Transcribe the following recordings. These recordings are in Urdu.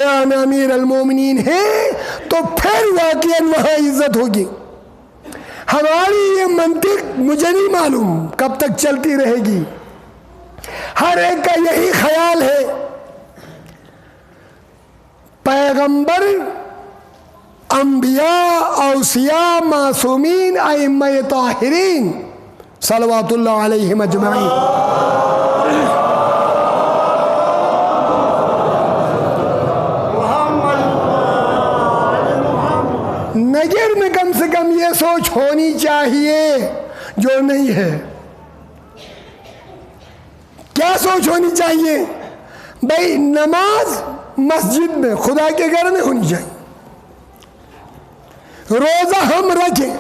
امیر المومنین ہیں تو پھر واقعاً وہاں عزت ہوگی. ہماری یہ منطق مجھے نہیں معلوم کب تک چلتی رہے گی. ہر ایک کا یہی خیال ہے پیغمبر، انبیاء، اوصیاء، معصومین، ائمہ طاہرین صلوات اللہ علیہم اجمعین نگر میں کم سے کم یہ سوچ ہونی چاہیے جو نہیں ہے. کیا سوچ ہونی چاہیے؟ بھائی نماز مسجد میں خدا کے گھر میں ہونی چاہیے. روزہ ہم رکھیں،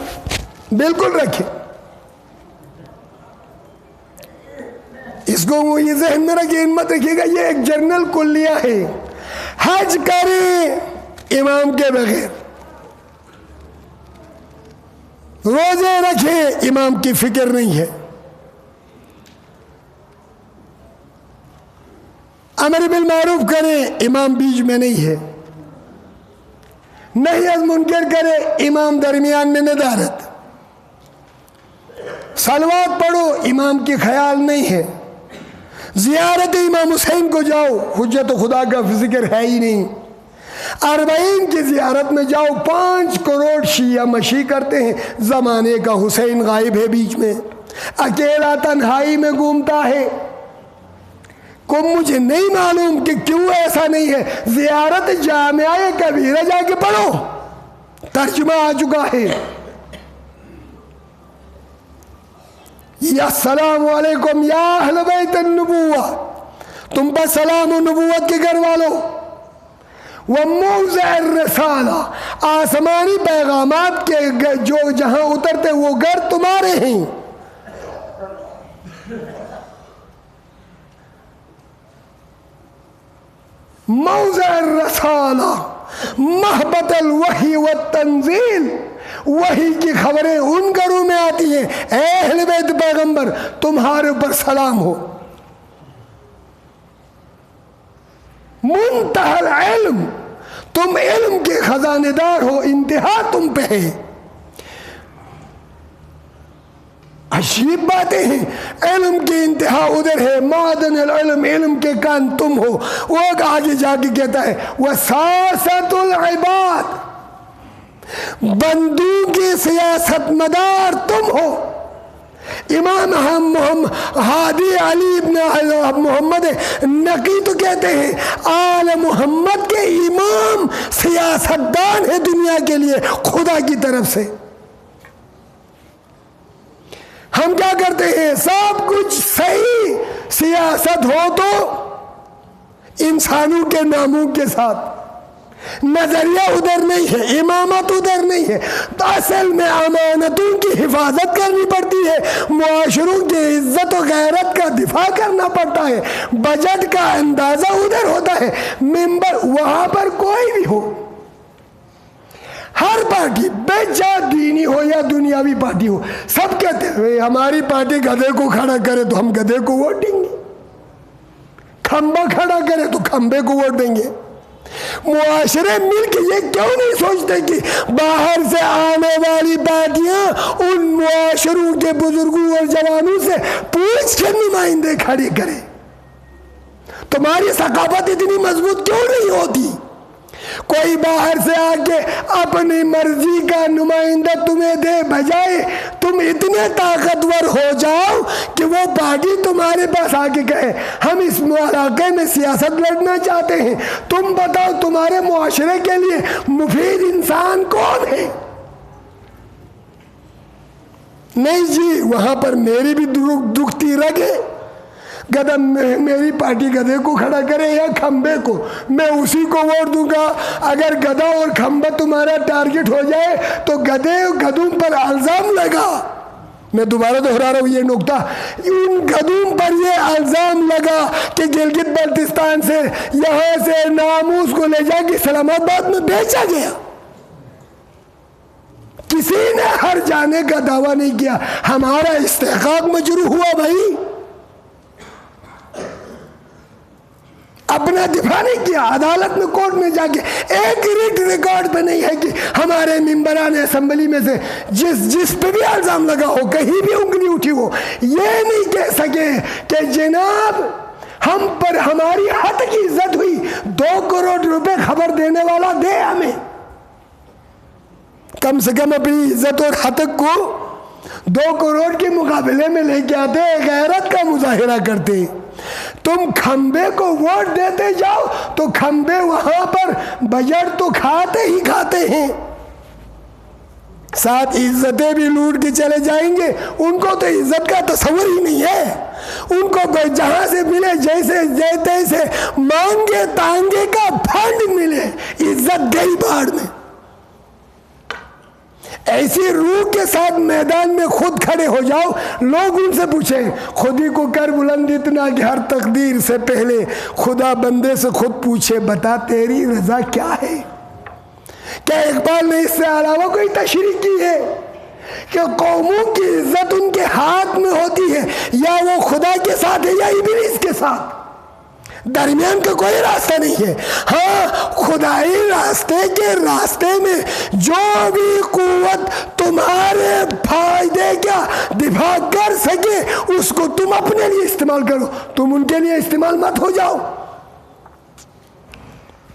بالکل رکھیں. اس کو یہ ذہن میں رکھیں، مت رکھیے گا یہ ایک جنرل کلیہ ہے. حج کریں امام کے بغیر، روزے رکھیں امام کی فکر نہیں ہے، امر بالمعروف کریں امام بیچ میں نہیں ہے، نہی از منکر کرے امام درمیان میں ندارت، صلوات پڑھو امام کی خیال نہیں ہے، زیارت امام حسین کو جاؤ حجت خدا کا ذکر ہے ہی نہیں، 40 کی زیارت میں جاؤ 5 کروڑ شیعہ مشی کرتے ہیں، زمانے کا حسین غائب ہے بیچ میں، اکیلا تنہائی میں گھومتا ہے. کو مجھے نہیں معلوم کہ کیوں ایسا نہیں ہے. زیارت جامعہ کبیرہ جا کے پڑھو، ترجمہ آ چکا ہے. یا السلام علیکم یا اہل بیت النبوہ، تم پر سلام و نبوت کے گھر والوں، وموضع الرسالہ، آسمانی پیغامات کے جو جہاں اترتے وہ گھر تمہارے ہیں. موضع الرسالہ، محبت الوحی والتنزیل، وحی کی خبریں ان گھروں میں آتی ہیں. اے اہل بیت پیغمبر تمہارے اوپر سلام ہو. منتہا العلم، تم علم کے خزانے دار ہو، انتہا تم پہ ہے. عجیب باتیں ہیں، علم کی انتہا ادھر ہے، معدن العلم، علم کے کان تم ہو. وہ آگے جا کے کہتا ہے وساست العباد، بندوں کی سیاست مدار تم ہو. امام ہادی علی ابن محمد نقی تو کہتے ہیں آل محمد کے امام سیاستدان ہے دنیا کے لیے خدا کی طرف سے. ہم کیا کرتے ہیں؟ سب کچھ صحیح سیاست ہو تو انسانوں کے ناموں کے ساتھ، نظریہ ادھر نہیں ہے، امامت ادھر نہیں ہے، تو اصل میں امانتوں کی حفاظت کرنی پڑتی ہے، معاشروں کی عزت و غیرت کا دفاع کرنا پڑتا ہے، بجٹ کا اندازہ ادھر ہوتا ہے. ممبر وہاں پر کوئی بھی ہو، ہر پارٹی بچہ دینی ہو یا دنیاوی پارٹی ہو، سب کہتے ہیں ہماری پارٹی گدھے کو کھڑا کرے تو ہم گدھے کو ووٹ دیں گے، کھمبا کھڑا کرے تو کھمبے کو ووٹ دیں گے. معاشرے مل کے یہ کیوں نہیں سوچتے کہ باہر سے آنے والی پارٹیاں ان معاشروں کے بزرگوں اور جوانوں سے پوچھ کے نمائندے کھڑے کرے؟ تمہاری ثقافت اتنی مضبوط کیوں نہیں ہوتی؟ کوئی باہر سے آ کے اپنی مرضی کا نمائندہ تمہیں دے، بجائے تم اتنے طاقتور ہو جاؤ کہ وہ پارٹی تمہارے پاس آ کے کہے ہم اس علاقے میں سیاست لڑنا چاہتے ہیں، تم بتاؤ تمہارے معاشرے کے لیے مفید انسان کون ہے؟ نہیں جی، وہاں پر میری بھی دکھتی رگے، گدھا میری پارٹی گدھے کو کھڑا کرے یا کھمبے کو، میں اسی کو ووٹ دوں گا. اگر گدھا اور کھمبا تمہارا ٹارگٹ ہو جائے تو گدھوں پر الزام لگا. میں دوبارہ دہرا رہا ہوں یہ نقطہ، ان گدھوں پر یہ الزام لگا کہ گلگت بلتستان سے یہاں سے ناموس کو لے جا کے اسلام آباد میں بیچا گیا. کسی نے ہر جانے کا دعویٰ نہیں کیا، ہمارا استحقاق مجروح ہوا. بھائی اپنا دفاع نہیں کیا، عدالت میں کورٹ میں جا کے ایک ریکارڈ پہ نہیں ہے کہ ہمارے ممبران اسمبلی میں سے جس پہ بھی الزام لگا ہو، کہیں بھی انگلی اٹھی ہو، یہ نہیں کہہ سکے کہ جناب ہم پر ہماری حد کی عزت ہوئی، 2 کروڑ روپے خبر دینے والا دے ہمیں۔ کم سے کم اپنی عزت اور حق کو 2 کروڑ کے مقابلے میں لے کے آتے، غیرت کا مظاہرہ کرتے۔ تم کھمبے کو ووٹ دیتے جاؤ تو کھمبے وہاں پر بجٹ تو کھاتے ہی کھاتے ہیں، ساتھ عزتیں بھی لوٹ کے چلے جائیں گے۔ ان کو تو عزت کا تصور ہی نہیں ہے، ان کو جہاں سے ملے جیسے تیسے مانگے تانگے کا پھنڈ ملے، عزت گئی باڑ میں۔ ایسی روح کے ساتھ میدان میں خود کھڑے ہو جاؤ، لوگ ان سے پوچھیں، خود ہی کو کر بلند اتنا کہ ہر تقدیر سے پہلے خدا بندے سے خود پوچھے، بتا تیری رضا کیا ہے؟ کیا اقبال نے اس سے علاوہ کوئی تشریح کی ہے کہ قوموں کی عزت ان کے ہاتھ میں ہوتی ہے، یا وہ خدا کے ساتھ ہے یا ابلیس کے ساتھ؟ درمیان کا کوئی راستہ نہیں ہے۔ ہاں، خدائی راستے میں جو بھی قوت تمہارے فائدے کا دفاع کر سکے اس کو تم اپنے لیے استعمال کرو، تم ان کے لیے استعمال مت ہو جاؤ۔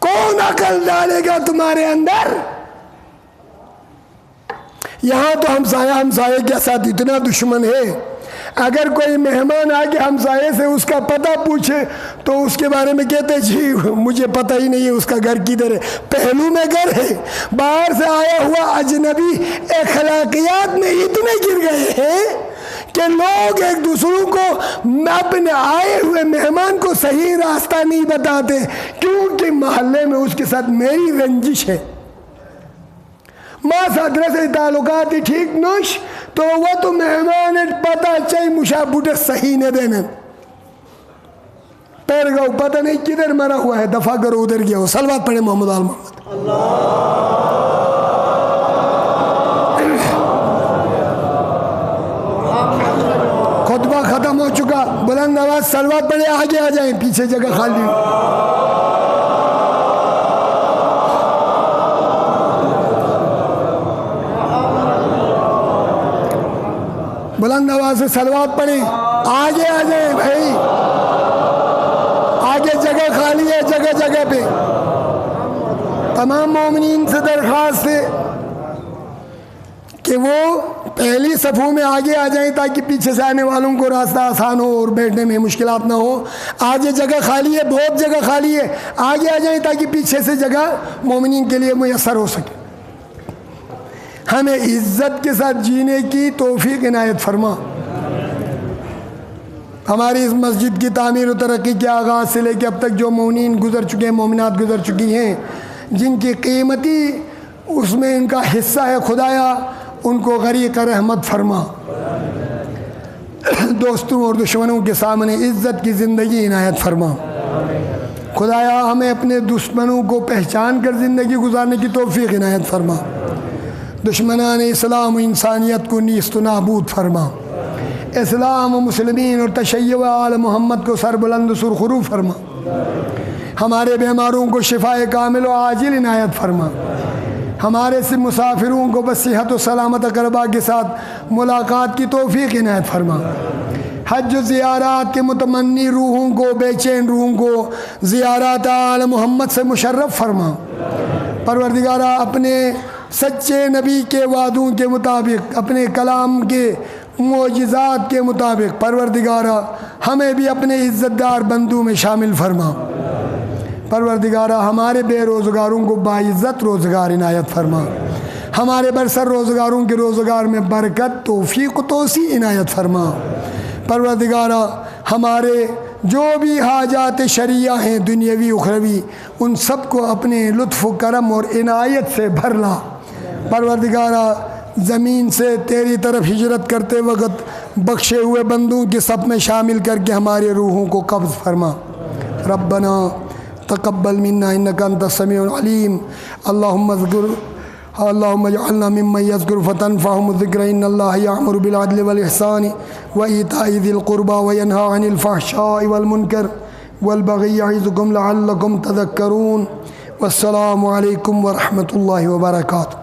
کون عقل ڈالے گا تمہارے اندر؟ یہاں تو ہمسایہ کے ساتھ اتنا دشمن ہے، اگر کوئی مہمان آ کے ہمسائے سے اس کا پتہ پوچھے تو اس کے بارے میں کہتے جی مجھے پتہ ہی نہیں ہے اس کا گھر کدھر ہے، پہلو میں گھر ہے۔ باہر سے آیا ہوا اجنبی اخلاقیات میں اتنے گر گئے ہیں کہ لوگ ایک دوسروں کو اپنے آئے ہوئے مہمان کو صحیح راستہ نہیں بتاتے، کیونکہ محلے میں اس کے ساتھ میری رنجش ہے، ماں صدر سے تعلقات ہی ٹھیک نوش، تو وہ تو مہمان پتہ چاہیے مشا بوٹے صحیح نہ دینے، پیر گاؤ پتہ نہیں کدھر مرا ہوا ہے، دفع کرو ادھر گیا ہو۔ صلوات پڑھے محمد آل محمد۔ خطبہ ختم ہو چکا، بلند آواز صلوات پڑھے، آگے آ جائیں، پیچھے جگہ خالی۔ بلند آواز سے صلوات پڑھیں، آگے آ جائیں بھائی، آگے جگہ خالی ہے، جگہ جگہ پہ۔ تمام مومنین سے درخواست ہے کہ وہ پہلی صفوں میں آگے آ جائیں تاکہ پیچھے سے آنے والوں کو راستہ آسان ہو اور بیٹھنے میں مشکلات نہ ہو۔ آگے جگہ خالی ہے، بہت جگہ خالی ہے، آگے آ جائیں تاکہ پیچھے سے جگہ مومنین کے لیے میسر ہو سکے۔ ہمیں عزت کے ساتھ جینے کی توفیق عنایت فرما۔ ہماری اس مسجد کی تعمیر و ترقی کے آغاز سے لے کے اب تک جو مومنین گزر چکے ہیں، مومنات گزر چکی ہیں، جن کی قیمتی اس میں ان کا حصہ ہے، خدایا ان کو غریق رحمت فرما۔ دوستوں اور دشمنوں کے سامنے عزت کی زندگی عنایت فرما۔ خدایا ہمیں اپنے دشمنوں کو پہچان کر زندگی گزارنے کی توفیق عنایت فرما۔ دشمنان اسلام و انسانیت کو نیست و نابود فرما۔ اسلام و مسلمین اور تشیع آل محمد کو سر بلند و سرخرو فرما۔ ہمارے بیماروں کو شفاء کامل و عاجل عنایت فرما۔ ہمارے سے مسافروں کو بصحت و سلامت اقربا کے ساتھ ملاقات کی توفیق عنایت فرما۔ حج و زیارات کے متمنی روحوں کو، بے چین روحوں کو زیارات آل محمد سے مشرف فرما۔ پروردگارہ اپنے سچے نبی کے وعدوں کے مطابق، اپنے کلام کے معجزات کے مطابق پروردگارہ ہمیں بھی اپنے عزت دار بندوں میں شامل فرما۔ پروردگارہ ہمارے بے روزگاروں کو باعزت روزگار عنایت فرما۔ ہمارے برسر روزگاروں کے روزگار میں برکت، توفیق و توسیع عنایت فرما۔ پروردگارہ ہمارے جو بھی حاجات شرعیہ ہیں دنیاوی اخروی، ان سب کو اپنے لطف و کرم اور عنایت سے بھر لا۔ پروردگارہ زمین سے تیری طرف ہجرت کرتے وقت بخشے ہوئے بندوں کے سب میں شامل کر کے ہمارے روحوں کو قبض فرما۔ ربنا تقبل منا انک انت السمیع العلیم۔ اللہم اجعلنا ممن یذکر فتنفعهم الذکر ان اللہ یأمر بالعدل والإحسان وإیتاء ذی القربى وینہی عن الفحشاء والمنکر والبغي يعظكم لعلكم تذكرون والسلام عليكم ورحمة الله وبركاته.